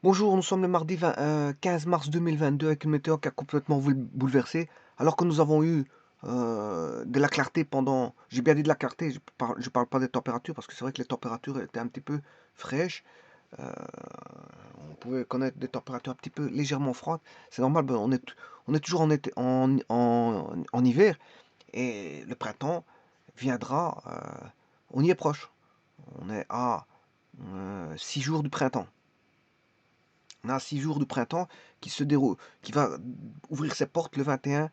Bonjour, nous sommes le mardi 15 mars 2022 avec une météo qui a complètement bouleversé. Alors que nous avons eu de la clarté pendant, j'ai bien dit de la clarté, je parle pas des températures parce que c'est vrai que les températures étaient un petit peu fraîches. euh, on pouvait connaître des températures un petit peu légèrement froides. C'est normal, ben, on est toujours en hiver et le printemps viendra. On y est proche. On est à 6 jours du printemps. On a 6 jours du printemps qui se déroule, qui va ouvrir ses portes le 21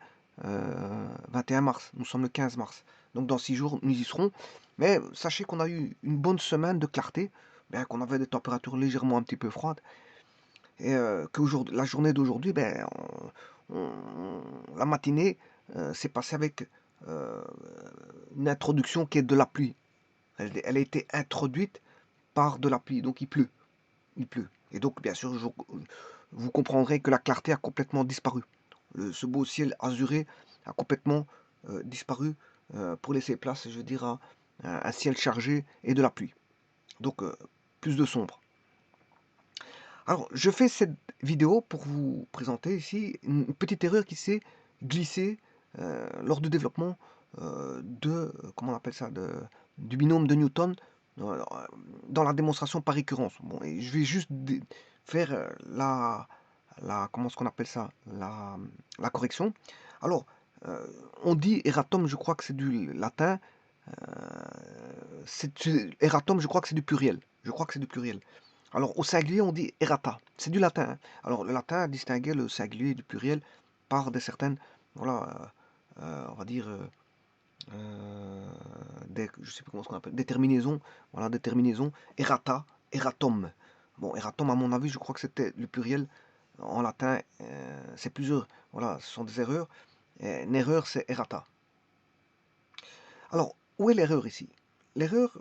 mars. Nous sommes le 15 mars. Donc dans 6 jours, nous y serons. Mais sachez qu'on a eu une bonne semaine de clarté, bien qu'on avait des températures légèrement un petit peu froides. Et que la journée d'aujourd'hui, ben, la matinée s'est passée avec euh, une introduction qui est de la pluie. Elle a été introduite par de la pluie, donc il pleut. Il pleut. Et donc, bien sûr, vous comprendrez que la clarté a complètement disparu. Ce beau ciel azuré a complètement disparu pour laisser place, je veux dire, à un ciel chargé et de la pluie. Donc, plus de sombre. Alors, je fais cette vidéo pour vous présenter ici une petite erreur qui s'est glissée lors du développement comment on appelle ça, du binôme de Newton euh, dans la démonstration par récurrence. Bon, et je vais juste faire comment est-ce qu'on appelle ça, la correction. Alors, euh, on dit erratum, je crois que c'est du latin. Erratum, je crois que c'est du pluriel. Je crois que c'est du pluriel. Alors, au singulier, on dit errata. C'est du latin, hein. Alors, le latin distinguait le singulier du pluriel par des certaines, voilà, on va dire, je sais plus comment on appelle, des terminaisons, voilà, des terminaisons, errata, erratum. Bon, erratum, à mon avis, je crois que c'était le pluriel en latin, c'est plusieurs, voilà, ce sont des erreurs. Une erreur, c'est errata. Alors, où est l'erreur ici? L'erreur,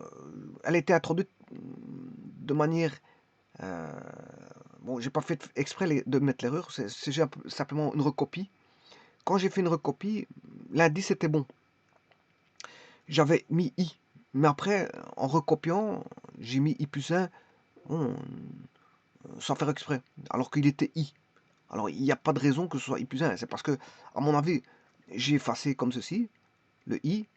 elle a été introduite de manière. euh, bon, j'ai pas fait exprès de mettre l'erreur, c'est simplement une recopie. Quand j'ai fait une recopie, l'indice était bon. J'avais mis i. Mais après, en recopiant, j'ai mis i plus 1, bon, sans faire exprès, alors qu'il était i. Alors, il n'y a pas de raison que ce soit i plus 1. C'est parce que, à mon avis, j'ai effacé comme ceci, le i.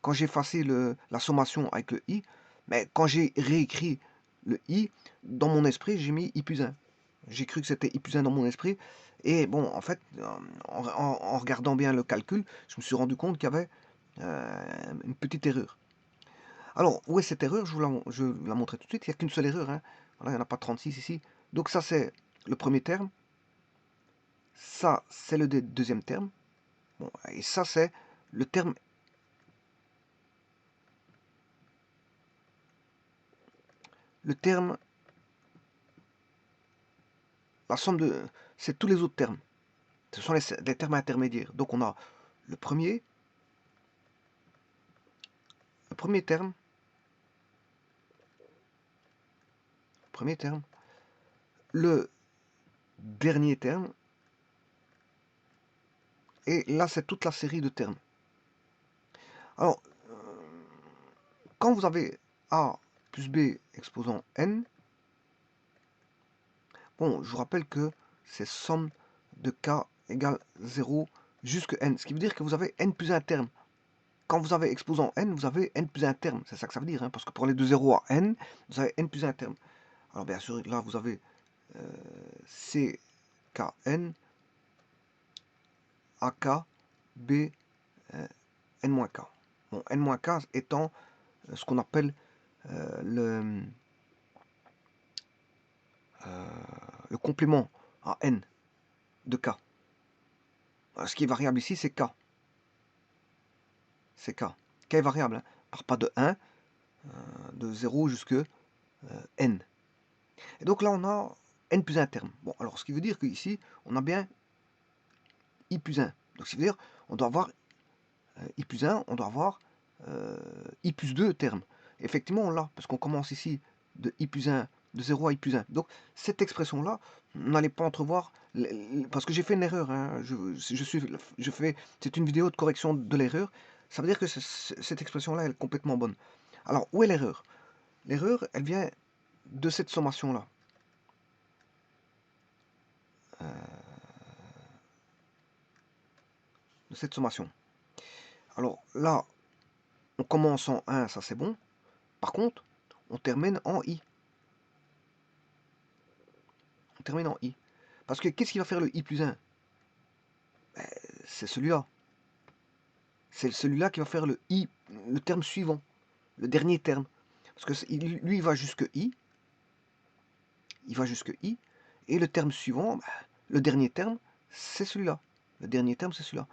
Quand j'ai effacé la sommation avec le i, mais quand j'ai réécrit le i, dans mon esprit, j'ai mis i plus 1. J'ai cru que c'était i plus 1 dans mon esprit. Et bon, en fait, en regardant bien le calcul, je me suis rendu compte qu'il y avait une petite erreur. Alors, où est cette erreur? Je vous la montrer tout de suite. Il n'y a qu'une seule erreur, hein. Voilà, il n'y en a pas 36 ici. Donc ça, c'est le premier terme. Ça, c'est le deuxième terme. Bon, et ça, c'est le terme, le terme, la somme de, c'est tous les autres termes. Ce sont les termes intermédiaires. Donc on a le premier terme, premier terme, le dernier terme, et là c'est toute la série de termes. Alors, quand vous avez A plus B exposant n, bon, je vous rappelle que c'est somme de k égale 0 jusqu'à n, ce qui veut dire que vous avez n plus un terme. Quand vous avez exposant n, vous avez n plus un terme, c'est ça que ça veut dire, hein, parce que pour aller de 0 à n, vous avez n plus un terme. Alors bien sûr, là vous avez ckn, ak, b, n-k. Bon, n-k étant ce qu'on appelle euh, le complément à n de k. Ce qui est variable ici, c'est k. C'est k. K est variable, hein. Part pas de 1, de 0 jusqu'à n. Et donc là, on a n plus 1 terme. Bon, alors ce qui veut dire qu'ici, on a bien i plus 1. Donc, ça veut dire on doit avoir i plus 1, on doit avoir i plus 2 termes. Effectivement, on l'a, parce qu'on commence ici de i plus 1, de 0 à i plus 1. Donc, cette expression-là, n'allez pas entrevoir, parce que j'ai fait une erreur, hein, c'est une vidéo de correction de l'erreur, ça veut dire que cette expression-là, elle est complètement bonne. Alors, où est l'erreur? L'erreur, elle vient de cette sommation-là. de cette sommation. Alors là, on commence en 1, ça c'est bon. Par contre, on termine en I. On termine en I. Parce que qu'est-ce qui va faire le I plus 1? C'est celui-là. C'est celui-là qui va faire le I, le terme suivant, le dernier terme. Parce que lui, il va jusque I. Il va jusque I. Et le terme suivant, le dernier terme, c'est celui-là. Le dernier terme, c'est celui-là.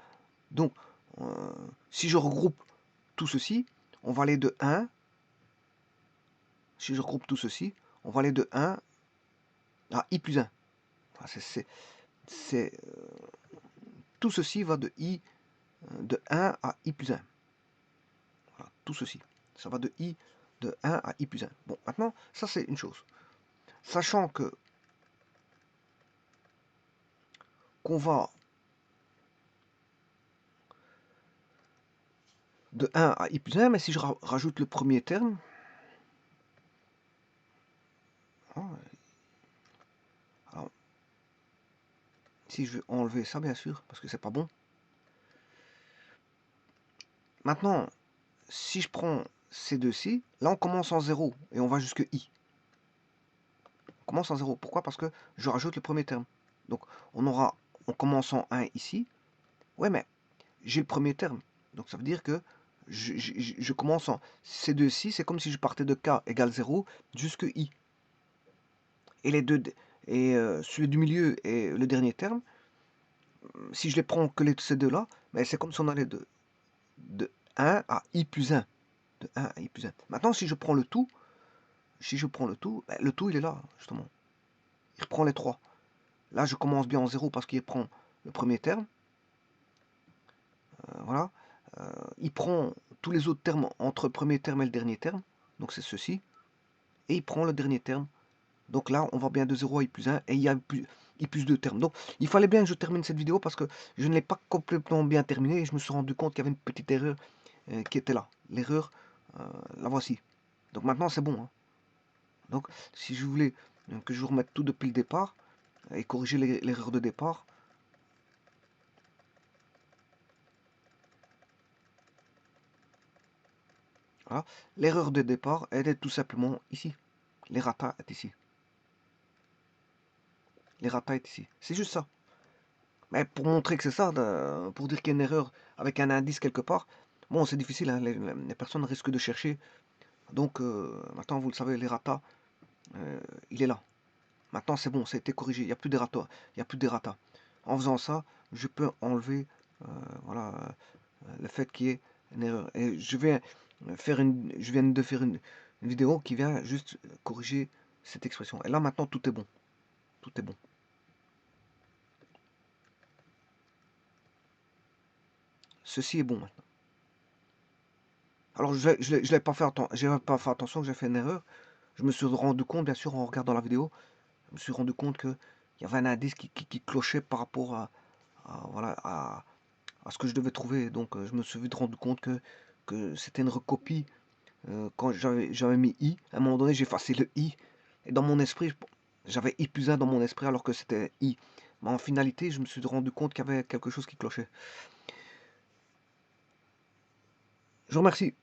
Donc, si je regroupe tout ceci, on va aller de 1. Si je regroupe tout ceci, on va aller de 1 à I plus 1. Tout ceci va de I de 1 à I plus 1. Voilà, tout ceci. Ça va de I de 1 à I plus 1. Bon, maintenant, ça c'est une chose. Sachant que qu'on va de 1 à I plus 1, mais si je rajoute le premier terme, alors, si je vais enlever ça, bien sûr, parce que c'est pas bon. Maintenant, si je prends ces deux-ci, là on commence en 0 et on va jusque I. On commence en 0. Pourquoi? Parce que je rajoute le premier terme. Donc on commence en 1 ici. Ouais, mais j'ai le premier terme. Donc ça veut dire que je commence en ces deux-ci, c'est comme si je partais de K égale 0 jusque I. Et les deux, et celui du milieu et le dernier terme, si je les prends que ces deux-là, mais c'est comme si on allait de 1 à I plus 1. De 1 à I plus 1. Maintenant, si je prends le tout, le tout il est là, justement. Il reprend les trois. Là, je commence bien en 0 parce qu'il prend le premier terme. Voilà. Il prend tous les autres termes entre le premier terme et le dernier terme. Donc c'est ceci. Et il prend le dernier terme. Donc là, on va bien de 0 à I plus 1. Et il y a I plus 2 termes. Donc il fallait bien que je termine cette vidéo parce que je ne l'ai pas complètement bien terminée. Et je me suis rendu compte qu'il y avait une petite erreur qui était là. L'erreur, la voici. Donc maintenant, c'est bon. Hein. Donc si je voulais que je vous remette tout depuis le départ et corriger l'erreur de départ, voilà. L'erreur de départ, elle est tout simplement ici. L'errata est ici. L'errata est ici. C'est juste ça. Mais pour montrer que c'est ça, pour dire qu'il y a une erreur avec un indice quelque part, bon, c'est difficile, hein, les personnes risquent de chercher. Donc, maintenant, vous le savez, l'errata, il est là. Maintenant, c'est bon, ça a été corrigé. Il n'y a plus d'errata. Il n'y a plus d'errata. En faisant ça, je peux enlever voilà, le fait qu'il y ait une erreur. Et je viens de faire une vidéo qui vient juste corriger cette expression. Et là, maintenant, tout est bon. Tout est bon. Ceci est bon maintenant. Alors, je n'avais pas fait attention que j'ai fait une erreur. Je me suis rendu compte, bien sûr, en regardant la vidéo, je me suis rendu compte qu'il y avait un indice qui clochait par rapport voilà, à ce que je devais trouver. Donc, je me suis vite rendu compte que c'était une recopie. Quand j'avais mis I, à un moment donné, j'ai effacé le I. Et dans mon esprit, j'avais I plus 1 dans mon esprit alors que c'était I. Mais en finalité, je me suis rendu compte qu'il y avait quelque chose qui clochait. Je vous remercie.